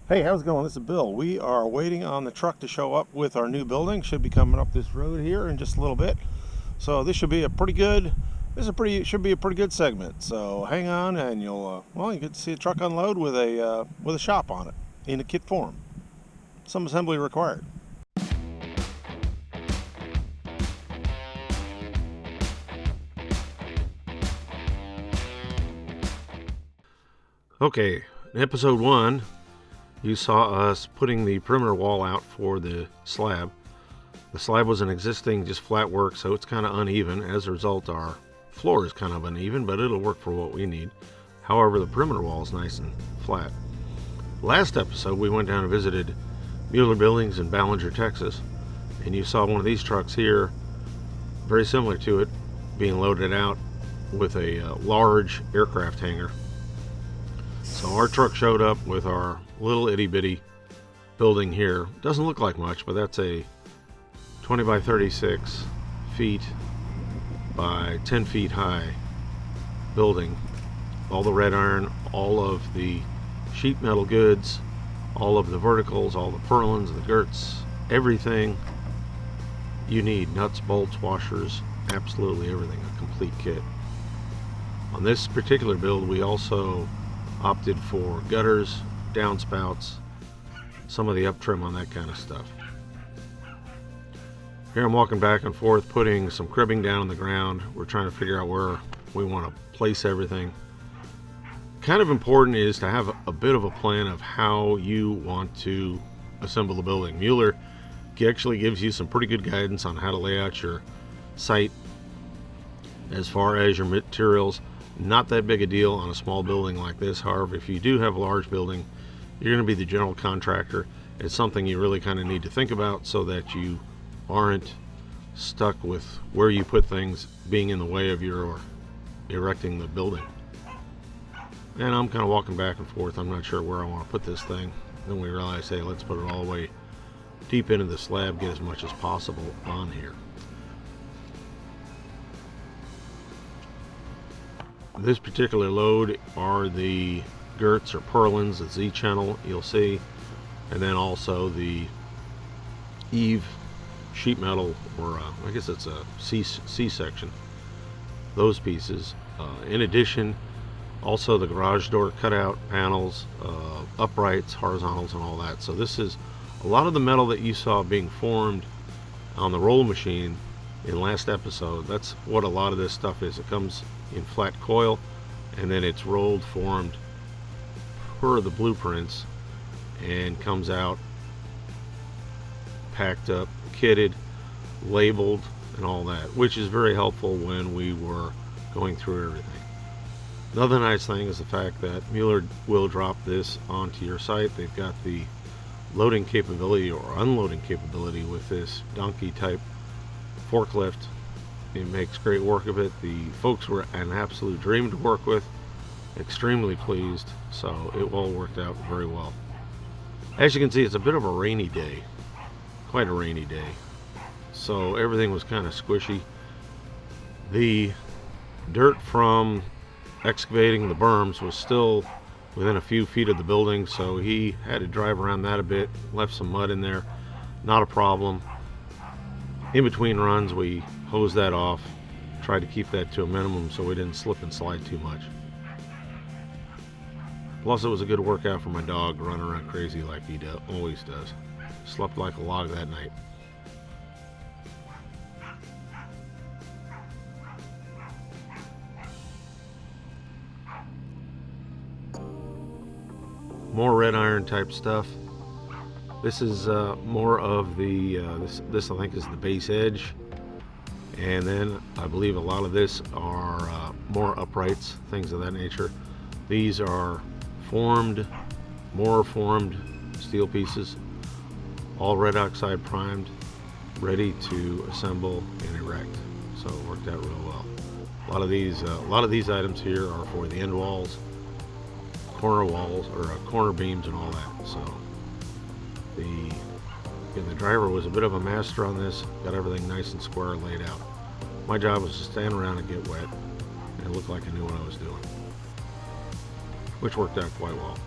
Hey, how's it going? This is Bill. We are waiting on the truck to show up with our new building. Should be coming up this road here in just a little bit. So this should be a pretty good. Should be a pretty good segment. So hang on, and you get to see a truck unload with a shop on it in a kit form. Some assembly required. Okay, in episode 1. You saw us putting the perimeter wall out for the slab. The slab was an existing just flat work, so it's kind of uneven. As a result, our floor is kind of uneven, but it'll work for what we need. However, the perimeter wall is nice and flat. Last episode, we went down and visited Mueller Buildings in Ballinger, Texas, and you saw one of these trucks here, very similar to it, being loaded out with a large aircraft hangar. So our truck showed up with our little itty bitty building here. Doesn't look like much, but that's a 20 by 36 feet by 10 feet high building. All the red iron, all of the sheet metal goods, all of the verticals, all the purlins, the girts, everything you need. Nuts, bolts, washers, absolutely everything. A complete kit. On this particular build, we also opted for gutters, downspouts, some of the up trim on that kind of stuff. Here I'm walking back and forth putting some cribbing down on the ground. We're trying to figure out where we want to place everything. Kind of important is to have a bit of a plan of how you want to assemble the building. Mueller actually gives you some pretty good guidance on how to lay out your site as far as your materials. Not that big a deal on a small building like this. However, if you do have a large building, you're going to be the general contractor. It's something you really kind of need to think about so that you aren't stuck with where you put things being in the way of your erecting the building. And I'm kind of walking back and forth. I'm not sure where I want to put this thing. Then we realize, hey, let's put it all the way deep into the slab, get as much as possible on here. This particular load are the girts or purlins, the Z channel you'll see, and then also the eave sheet metal, or I guess it's a C section. Those pieces. In addition, also the garage door cutout panels, uprights, horizontals, and all that. So this is a lot of the metal that you saw being formed on the roll machine in last episode. That's what a lot of this stuff is. It comes in flat coil, and then it's rolled, formed per the blueprints, and comes out packed up, kitted, labeled, and all that, which is very helpful when we were going through everything. Another nice thing is the fact that Mueller will drop this onto your site. They've got the loading capability or unloading capability with this donkey type forklift. It makes great work of it. The folks were an absolute dream to work with. Extremely pleased. So it all worked out very well. As you can see, it's a bit of a rainy day. Quite a rainy day. So everything was kind of squishy. The dirt from excavating the berms was still within a few feet of the building, so he had to drive around that a bit. Left some mud in there. Not a problem. In between runs, we hosed that off, tried to keep that to a minimum so we didn't slip and slide too much. Plus, it was a good workout for my dog running around crazy like he always does. Slept like a log that night. More red iron type stuff. This is more of the, this I think is the base edge. And then I believe a lot of this are more uprights, things of that nature. These are more formed steel pieces, all red oxide primed, ready to assemble and erect. So it worked out real well. A lot of these items here are for the end walls, corner walls, or corner beams and all that. So the driver was a bit of a master on this, got everything nice and square laid out. My job was to stand around and get wet and look like I knew what I was doing, which worked out quite well.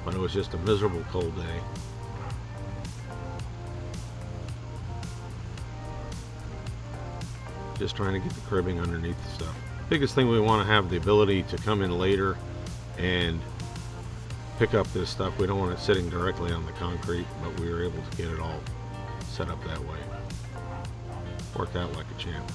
but it was just a miserable cold day. Just trying to get the cribbing underneath the stuff. Biggest thing, we want to have the ability to come in later and pick up this stuff. We don't want it sitting directly on the concrete, but we were able to get it all set up that way. Worked out like a champ.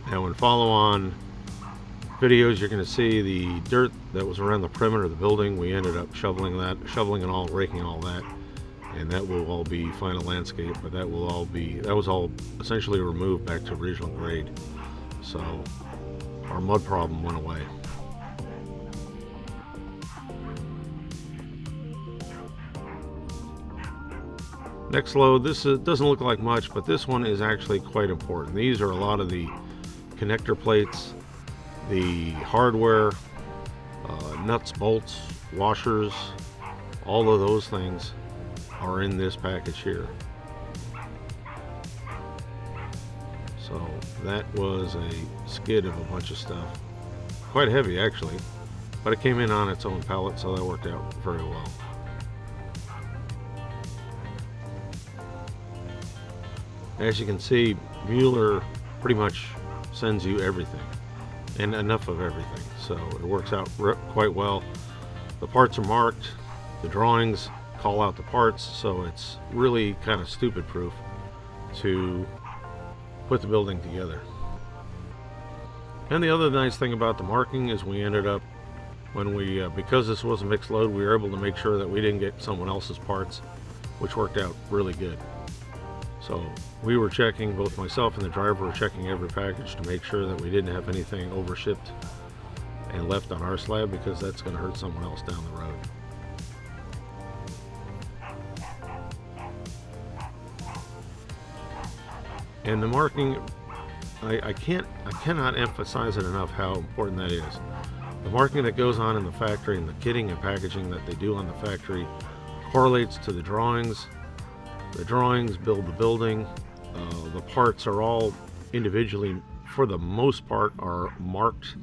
Now in follow-on videos, you're going to see the dirt that was around the perimeter of the building. We ended up shoveling it all, raking all that, and that will all be final landscape, but that was all essentially removed back to original grade. So our mud problem went away. Next load, this doesn't look like much, but this one is actually quite important. These are a lot of the connector plates, the hardware, nuts, bolts, washers, all of those things are in this package here. So that was a skid of a bunch of stuff. Quite heavy actually, but it came in on its own pallet, so that worked out very well. As you can see, Mueller pretty much sends you everything, and enough of everything, so it works out quite well. The parts are marked, the drawings call out the parts, so it's really kind of stupid proof to put the building together. And the other nice thing about the marking is we ended up, when we because this was a mixed load, we were able to make sure that we didn't get someone else's parts, which worked out really good. So we were checking, both myself and the driver were checking every package to make sure that we didn't have anything overshipped and left on our slab, because that's going to hurt someone else down the road. And the marking, I cannot emphasize it enough how important that is. The marking that goes on in the factory and the kitting and packaging that they do on the factory correlates to the drawings. The drawings build the building. The parts are all individually, for the most part, are marked.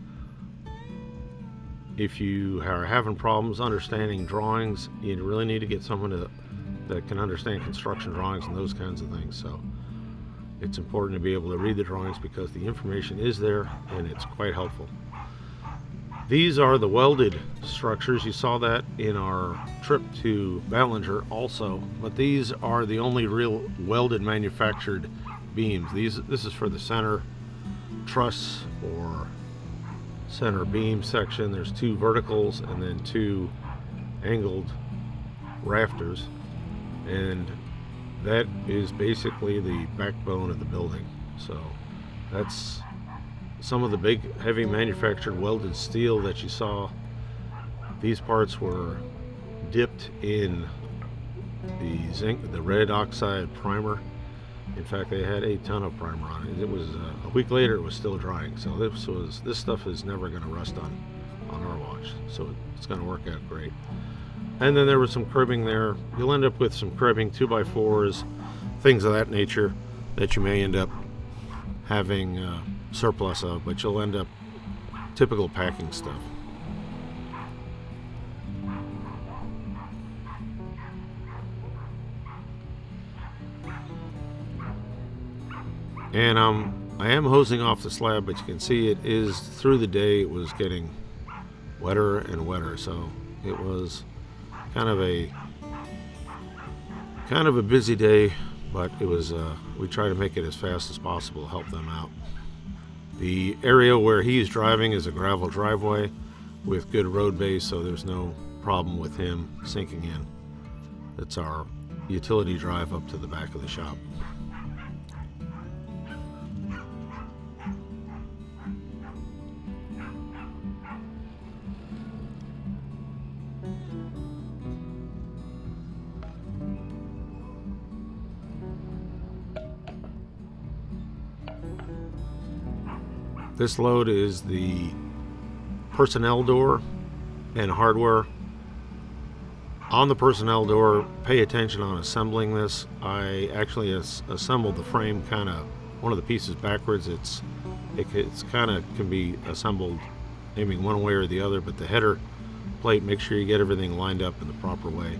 If you are having problems understanding drawings, you really need to get someone that can understand construction drawings and those kinds of things. So it's important to be able to read the drawings, because the information is there and it's quite helpful. These are the welded structures. You saw that in our trip to Ballinger also, but these are the only real welded manufactured beams. This is for the center truss or center beam section. There's two verticals and then two angled rafters, and that is basically the backbone of the building. So that's some of the big heavy manufactured welded steel that you saw. These parts were dipped in the zinc, the red oxide primer. In fact, they had a ton of primer on it. It was a week later, it was still drying. So this stuff is never going to rust on our watch. So it's going to work out great. And then there was some cribbing there. You'll end up with some cribbing, 2x4s, things of that nature that you may end up having surplus of, but you'll end up typical packing stuff. And I am hosing off the slab, but you can see it is, through the day it was getting wetter and wetter, so it was kind of a busy day, but it was we try to make it as fast as possible to help them out. The area where he's driving is a gravel driveway with good road base, so there's no problem with him sinking in. It's our utility drive up to the back of the shop. This load is the personnel door and hardware On the personnel door, pay attention on assembling this. I actually assembled the frame kind of one of the pieces backwards. It's kind of can be assembled maybe one way or the other, but the header plate, make sure you get everything lined up in the proper way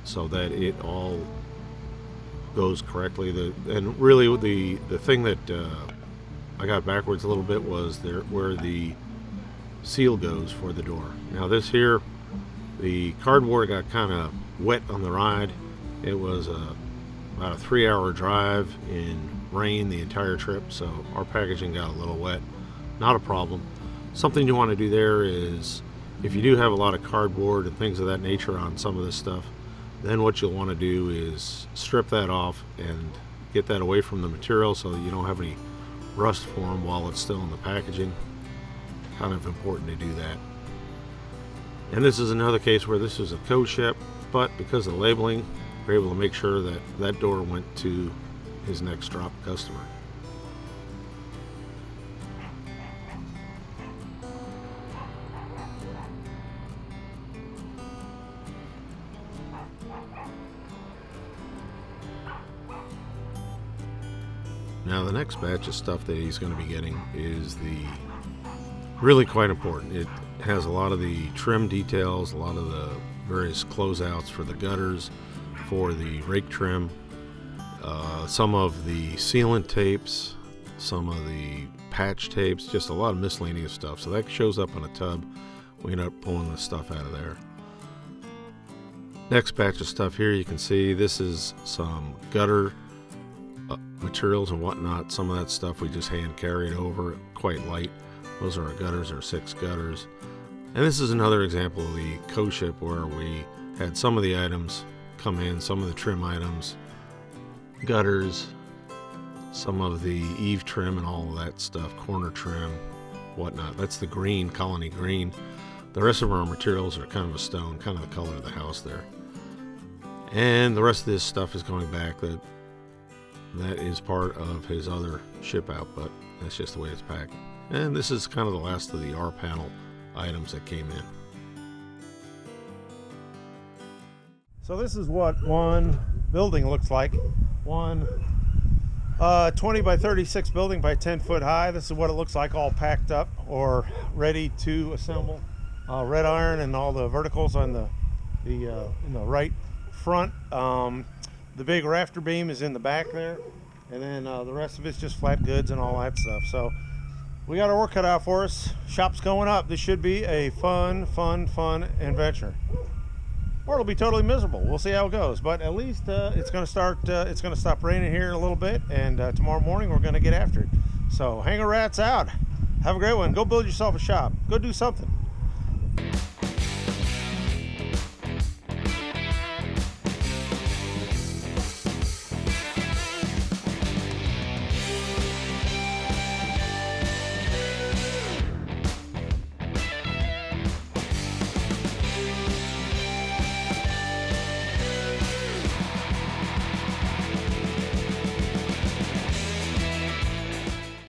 so that it all goes correctly. And really the thing that I got backwards a little bit was there where the seal goes for the door. Now this here, the cardboard got kind of wet on the ride. It was about a 3-hour drive in rain the entire trip, so our packaging got a little wet. Not a problem. Something you want to do there is, if you do have a lot of cardboard and things of that nature on some of this stuff, then what you'll want to do is strip that off and get that away from the material so that you don't have any rust form while it's still in the packaging. Kind of important to do that. And this is another case where this is a co-ship, but because of the labeling, we're able to make sure that that door went to his next drop customer. Now the next batch of stuff that he's going to be getting is really quite important. It has a lot of the trim details, a lot of the various closeouts for the gutters, for the rake trim, some of the sealant tapes, some of the patch tapes, just a lot of miscellaneous stuff. So that shows up in a tub. We end up pulling the stuff out of there. Next batch of stuff here, you can see this is some gutter materials and whatnot. Some of that stuff we just hand carried over, quite light. Those are our gutters, our 6 gutters. And this is another example of the co-ship where we had some of the items come in, some of the trim items, gutters, some of the eave trim and all of that stuff, corner trim, whatnot. That's the green, colony green. The rest of our materials are kind of a stone, kind of the color of the house there. And the rest of this stuff is going back. That is part of his other ship out, but that's just the way it's packed. And this is kind of the last of the R panel items that came in. So this is what one building looks like. One 20 by 36 building by 10 foot high. This is what it looks like all packed up or ready to assemble. Red iron and all the verticals on in the right front. The big rafter beam is in the back there, and then the rest of it's just flat goods and all that stuff. So we got our work cut out for us. Shop's going up. This should be a fun adventure. Or it'll be totally miserable. We'll see how it goes. But at least it's going to start. It's going to stop raining here in a little bit, and tomorrow morning we're going to get after it. So Hanger Rats out. Have a great one. Go build yourself a shop. Go do something.